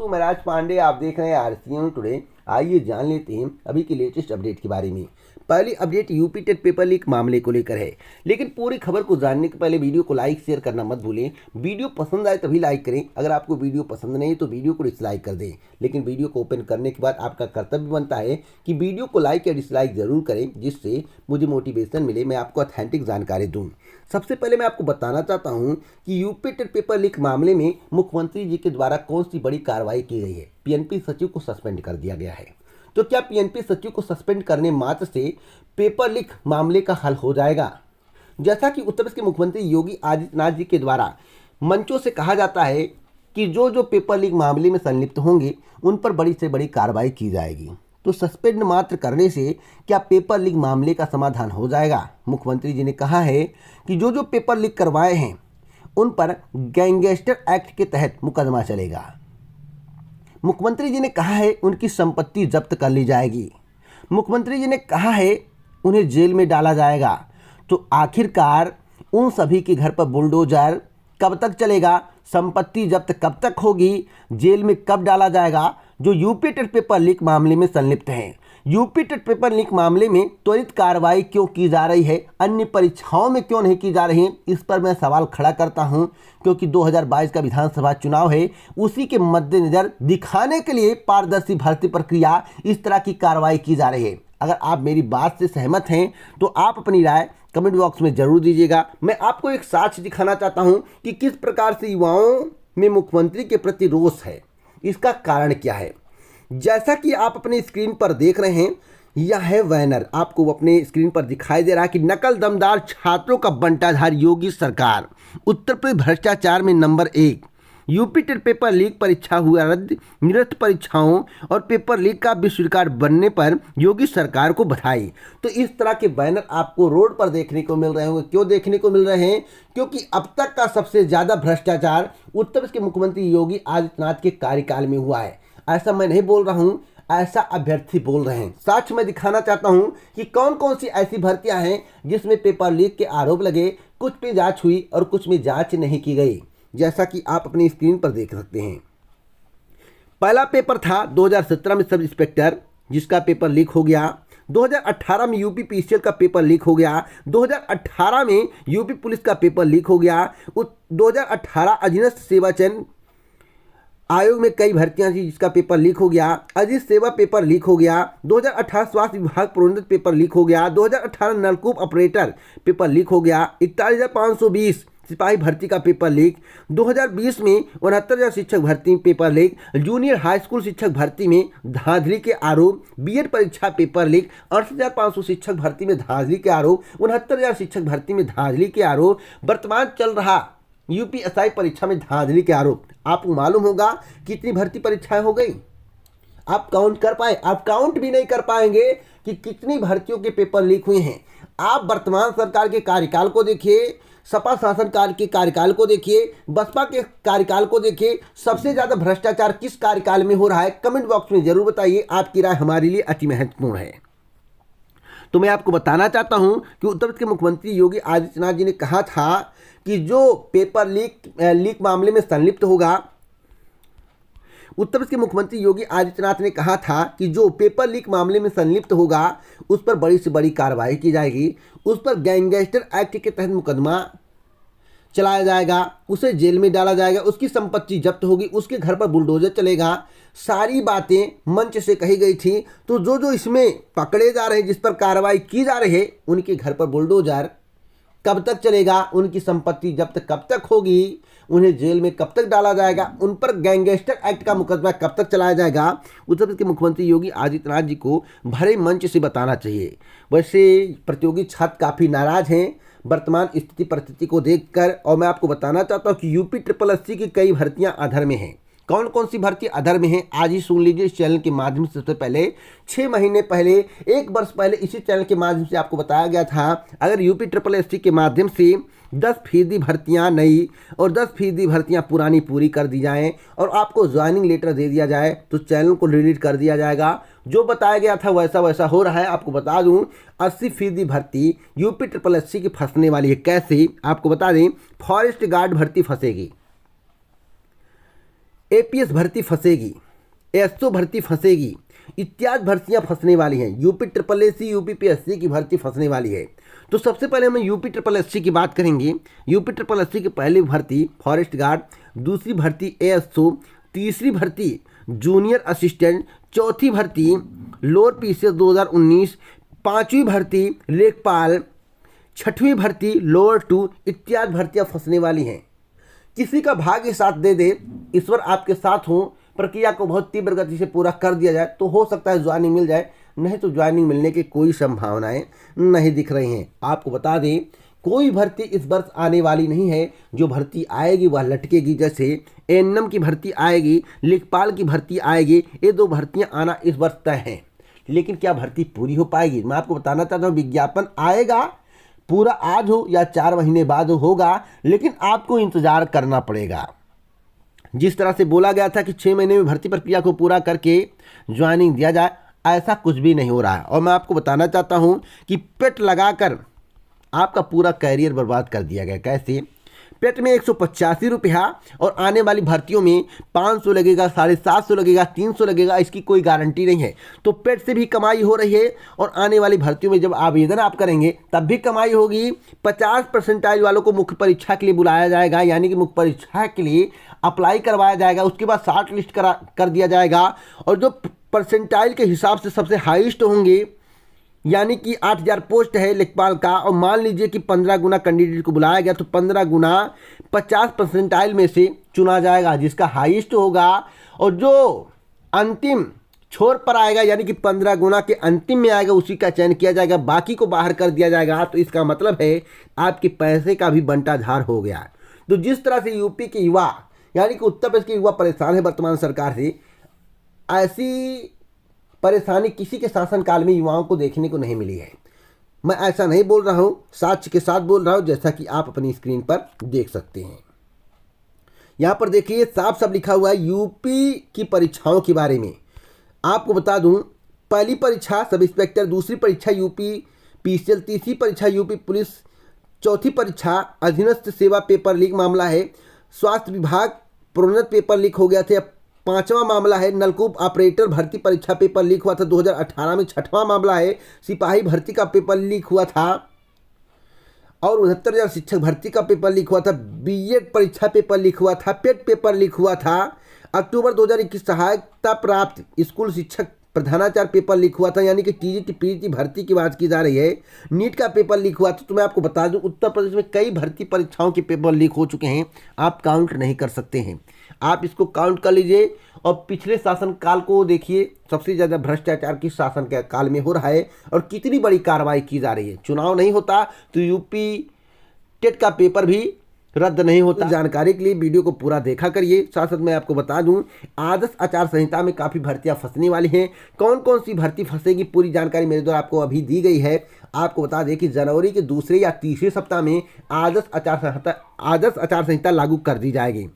दोस्तों, मैं राज पांडे, आप देख रहे हैं आरसीएन टुडे। आइए जान लेते हैं अभी के लेटेस्ट अपडेट के बारे में। पहली update UP TET paper leak मामले को लेकर है, लेकिन पूरी खबर को जानने के पहले वीडियो को लाइक शेयर करना मत भूलें। वीडियो पसंद आए तभी लाइक करें, अगर आपको वीडियो पसंद नहीं तो वीडियो को डिसलाइक कर दें। लेकिन वीडियो को ओपन करने के बाद आपका कर्तव्य बनता है कि वीडियो को लाइक या डिसलाइक जरूर करें, जिससे मुझे मोटिवेशन मिले, मैं आपको ऑथेंटिक जानकारी दूँ। सबसे पहले मैं आपको बताना चाहता हूं कि यूपी टेट पेपर लीक मामले में मुख्यमंत्री जी के द्वारा कौन सी बड़ी कार्रवाई की गई है। पीएनपी सचिव को सस्पेंड कर दिया गया है। तो क्या पीएनपी सचिव को सस्पेंड करने मात्र से पेपर लीक मामले का हल हो जाएगा? जैसा कि उत्तर प्रदेश के मुख्यमंत्री योगी आदित्यनाथ जी के द्वारा मंचों से कहा जाता है कि जो जो पेपर लीक मामले में संलिप्त होंगे उन पर बड़ी से बड़ी कार्रवाई की जाएगी। तो सस्पेंड मात्र करने से क्या पेपर लीक मामले का समाधान हो जाएगा? मुख्यमंत्री जी ने कहा है कि जो जो पेपर लीक करवाए हैं उन पर गैंगस्टर एक्ट के तहत मुकदमा चलेगा। मुख्यमंत्री जी ने कहा है उनकी संपत्ति जब्त कर ली जाएगी। मुख्यमंत्री जी ने कहा है उन्हें जेल में डाला जाएगा। तो आखिरकार उन सभी के घर पर बुलडोजर कब तक चलेगा? संपत्ति जब्त कब तक होगी? जेल में कब डाला जाएगा? जो यूपी टेट पेपर लीक मामले में संलिप्त हैं। यूपी टेट पेपर लीक मामले में त्वरित कार्रवाई क्यों की जा रही है, अन्य परीक्षाओं में क्यों नहीं की जा रही है? इस पर मैं सवाल खड़ा करता हूं, क्योंकि 2022 का विधानसभा चुनाव है, उसी के मद्देनजर दिखाने के लिए पारदर्शी भर्ती प्रक्रिया इस तरह की कार्रवाई की जा रही है। अगर आप मेरी बात से सहमत हैं तो आप अपनी राय कमेंट बॉक्स में जरूर दीजिएगा। मैं आपको एक साक्ष्य दिखाना चाहता हूं कि किस प्रकार से युवाओं में मुख्यमंत्री के प्रति रोष है। इसका कारण क्या है? जैसा कि आप अपनी स्क्रीन पर देख रहे हैं, यह है बैनर, आपको अपने स्क्रीन पर दिखाई दे रहा है कि नकल दमदार छात्रों का बंटाधार योगी सरकार, उत्तर प्रदेश भ्रष्टाचार में number 1। UP TET paper leak परीक्षा हुआ रद्द, निरस्त परीक्षाओं और पेपर लीक का विश्व रिकॉर्ड बनने पर योगी सरकार को बधाई। तो इस तरह के बैनर आपको रोड पर देखने को मिल रहे होंगे। क्यों देखने को मिल रहे हैं? क्योंकि अब तक का सबसे ज़्यादा भ्रष्टाचार उत्तर प्रदेश के मुख्यमंत्री योगी आदित्यनाथ के कार्यकाल में हुआ है। ऐसा मैं नहीं बोल रहा हूँ, ऐसा अभ्यर्थी बोल रहे हैं। साक्ष्य मैं दिखाना चाहता हूं कि कौन कौन सी ऐसी भर्तियां हैं जिसमें पेपर लीक के आरोप लगे, कुछ पे जांच हुई और कुछ में जांच नहीं की गई, जैसा कि आप अपनी स्क्रीन पर देख सकते हैं। पहला पेपर था 2017 में सब इंस्पेक्टर, जिसका पेपर लीक हो गया। 2018 में यूपी पीसीएल का पेपर लीक हो गया। 2018 में यूपी पुलिस का पेपर लीक हो गया। 2018 अधीनस्थ सेवा चयन आयोग में कई भर्तियां थी, जिसका पेपर लीक हो गया। अजीत सेवा पेपर लीक हो गया। 2018 स्वास्थ्य विभाग प्रोन्नत पेपर लीक हो गया। 2018 नलकूप ऑपरेटर पेपर लीक हो गया। 41,520 सिपाही भर्ती का पेपर लीक। 2020 में 69,000 शिक्षक भर्ती paper leak. Junior high school शिक्षक भर्ती में धांधली के आरोप। बीएड परीक्षा पेपर लीक। 68,500 शिक्षक भर्ती में धांधली के आरोप। 69,000 शिक्षक भर्ती में धांधली के आरोप। वर्तमान चल रहा यूपीएसआई परीक्षा में धांधली के आरोप। आपको मालूम होगा कितनी भर्ती परीक्षाएं हो गई? आप काउंट कर पाए? आप काउंट भी नहीं कर पाएंगे कि कितनी भर्तियों के पेपर लीक हुए हैं। आप वर्तमान सरकार के कार्यकाल को देखिए, सपा शासन काल के कार्यकाल को देखिए, बसपा के कार्यकाल को देखिए। सबसे ज़्यादा भ्रष्टाचार किस कार्यकाल में हो रहा है? कमेंट बॉक्स में जरूर बताइए। आपकी राय हमारे लिए अति महत्वपूर्ण है। तो मैं आपको बताना चाहता हूं कि उत्तर प्रदेश के मुख्यमंत्री योगी आदित्यनाथ जी ने कहा था कि जो पेपर लीक मामले में संलिप्त होगा, उत्तर प्रदेश के मुख्यमंत्री योगी आदित्यनाथ ने कहा था कि जो पेपर लीक मामले में संलिप्त होगा उस पर बड़ी से बड़ी कार्रवाई की जाएगी, उस पर गैंगस्टर एक्ट के तहत मुकदमा चलाया जाएगा, उसे जेल में डाला जाएगा, उसकी संपत्ति जब्त होगी, उसके घर पर बुलडोजर चलेगा। सारी बातें मंच से कही गई थी। तो जो जो इसमें पकड़े जा रहे हैं, जिस पर कार्रवाई की जा रही है, उनके घर पर बुलडोजर कब तक चलेगा, उनकी संपत्ति जब्त कब तक होगी, उन्हें जेल में कब तक डाला जाएगा, उन पर गैंगस्टर एक्ट का मुकदमा कब तक चलाया जाएगा, उत्तर प्रदेश के मुख्यमंत्री योगी आदित्यनाथ जी को भरे मंच से बताना चाहिए। वैसे प्रतियोगी छात्र काफ़ी नाराज हैं वर्तमान स्थिति परिस्थिति को देखकर, और मैं आपको बताना चाहता हूँ कि यूपी SSSC की कई भर्तियां अधर में हैं। कौन कौन सी भर्ती अधर में है आज ही सुन लीजिए इस चैनल के माध्यम से। सबसे पहले 6 महीने पहले, 1 वर्ष पहले इसी चैनल के माध्यम से आपको बताया गया था, अगर यूपी SSSC के माध्यम से 10% भर्तियां नई और 10% भर्तियां पुरानी पूरी कर दी जाएं और आपको ज्वाइनिंग लेटर दे दिया जाए तो चैनल को डिलीट कर दिया जाएगा। जो बताया गया था वैसा वैसा हो रहा है। आपको बता दूं 80% भर्ती यूपी SSSC की फंसने वाली है। कैसे? आपको बता दें, फॉरेस्ट गार्ड भर्ती फंसेगी, एपीएस भर्ती फंसेगी, एसओ भर्ती फंसेगी, इत्यादि भर्तियां फंसने वाली हैं। यूपी ट्रिपल एससी, यूपीपीएससी की भर्ती फंसने वाली है। तो सबसे पहले हम यूपी ट्रिपल एससी की बात करेंगे। यूपी ट्रिपल एससी की पहली भर्ती फॉरेस्ट गार्ड, दूसरी भर्ती एएसओ, तीसरी भर्ती जूनियर असिस्टेंट, चौथी भर्ती लोअर पीसीएस 2019, पांचवी भर्ती लेखपाल, छठवीं भर्ती लोअर 2 इत्यादि भर्तियां फंसने वाली हैं। किसी का भाग्य साथ दे दे, ईश्वर आपके साथ हो, प्रक्रिया को बहुत तीव्र गति से पूरा कर दिया जाए तो हो सकता है ज्वाइनिंग मिल जाए, नहीं तो ज्वाइनिंग मिलने की कोई संभावनाएं नहीं दिख रही हैं। आपको बता दें, कोई भर्ती इस वर्ष आने वाली नहीं है। जो भर्ती आएगी वह लटकेगी। जैसे एएनएम की भर्ती आएगी, लेखपाल की भर्ती आएगी, ये 2 भर्तियां आना इस वर्ष तय हैं। लेकिन क्या भर्ती पूरी हो पाएगी? मैं आपको बताना चाहता हूँ, विज्ञापन आएगा, पूरा आज हो या 4 महीने बाद होगा, लेकिन आपको इंतजार करना पड़ेगा। जिस तरह से बोला गया था कि 6 महीने में भर्ती प्रक्रिया को पूरा करके ज्वाइनिंग दिया जाए, ऐसा कुछ भी नहीं हो रहा है। और मैं आपको बताना चाहता हूं कि पेट लगाकर आपका पूरा कैरियर बर्बाद कर दिया गया। कैसे? पेट में 185 रुपया और आने वाली भर्तियों में 500 लगेगा, 750 लगेगा, 300 लगेगा, इसकी कोई गारंटी नहीं है। तो पेट से भी कमाई हो रही है और आने वाली भर्तियों में जब आवेदन आप करेंगे तब भी कमाई होगी। 50 परसेंटाइल वालों को मुख्य परीक्षा के लिए बुलाया जाएगा, यानी कि मुख्य परीक्षा के लिए अप्लाई करवाया जाएगा। उसके बाद शॉर्ट लिस्ट कर दिया जाएगा और जो परसेंटाइल के हिसाब से सबसे हाईएस्ट होंगे, यानी कि 8000 पोस्ट है लेखपाल का, और मान लीजिए कि 15 गुना कैंडिडेट को बुलाया गया तो 15 गुना 50 परसेंटाइल में से चुना जाएगा जिसका हाईएस्ट होगा, और जो अंतिम छोर पर आएगा यानी कि 15 गुना के अंतिम में आएगा उसी का चयन किया जाएगा, बाकी को बाहर कर दिया जाएगा। तो इसका मतलब है आपके पैसे का भी बंटाधार हो गया। तो जिस तरह से यूपी के युवा यानी कि उत्तर प्रदेश के युवा परेशान है वर्तमान सरकार से, ऐसी परेशानी किसी के शासनकाल में युवाओं को देखने को नहीं मिली है। मैं ऐसा नहीं बोल रहा हूँ, साक्ष्य के साथ बोल रहा हूँ, जैसा कि आप अपनी स्क्रीन पर देख सकते हैं। यहाँ पर देखिए साफ साफ लिखा हुआ है यूपी की परीक्षाओं के बारे में। आपको बता दूँ, पहली परीक्षा सब इंस्पेक्टर, दूसरी परीक्षा यूपी पीसीएल, तीसरी परीक्षा यूपी पुलिस, चौथी परीक्षा अधीनस्थ सेवा पेपर लीक मामला है, स्वास्थ्य विभाग प्रोन्नत पेपर लीक हो गया था। 5वां मामला है नलकूप ऑपरेटर भर्ती परीक्षा पेपर लीक हुआ था 2018 में। 6वां मामला है सिपाही भर्ती का पेपर लीक हुआ था और 69,000 शिक्षक भर्ती का पेपर लीक हुआ था। बीएड परीक्षा पेपर लीक हुआ था, पेट पेपर लीक हुआ था। अक्टूबर 2021 सहायता प्राप्त स्कूल शिक्षक प्रधानाचार्य पेपर लीक हुआ था, यानी कि टीजीटी पीजी भर्ती की बात की जा रही है। नीट का पेपर लीक हुआ था। तो मैं आपको बता दूं, उत्तर प्रदेश में कई भर्ती परीक्षाओं के पेपर लीक हो चुके हैं, आप काउंट नहीं कर सकते हैं। आप इसको काउंट कर लीजिए और पिछले शासनकाल को देखिए, सबसे ज़्यादा भ्रष्टाचार किस शासन के काल में हो रहा है और कितनी बड़ी कार्रवाई की जा रही है। चुनाव नहीं होता तो यूपी टेट का पेपर भी रद्द नहीं होता। जानकारी के लिए वीडियो को पूरा देखा करिए। साथ साथ मैं आपको बता दूं, आदर्श आचार संहिता में काफ़ी भर्तियां फंसने वाली हैं। कौन कौन सी भर्ती फंसेगी पूरी जानकारी मेरे द्वारा आपको अभी दी गई है। आपको बता दें कि जनवरी के दूसरे या तीसरे सप्ताह में आदर्श आचार संहिता लागू कर दी जाएगी।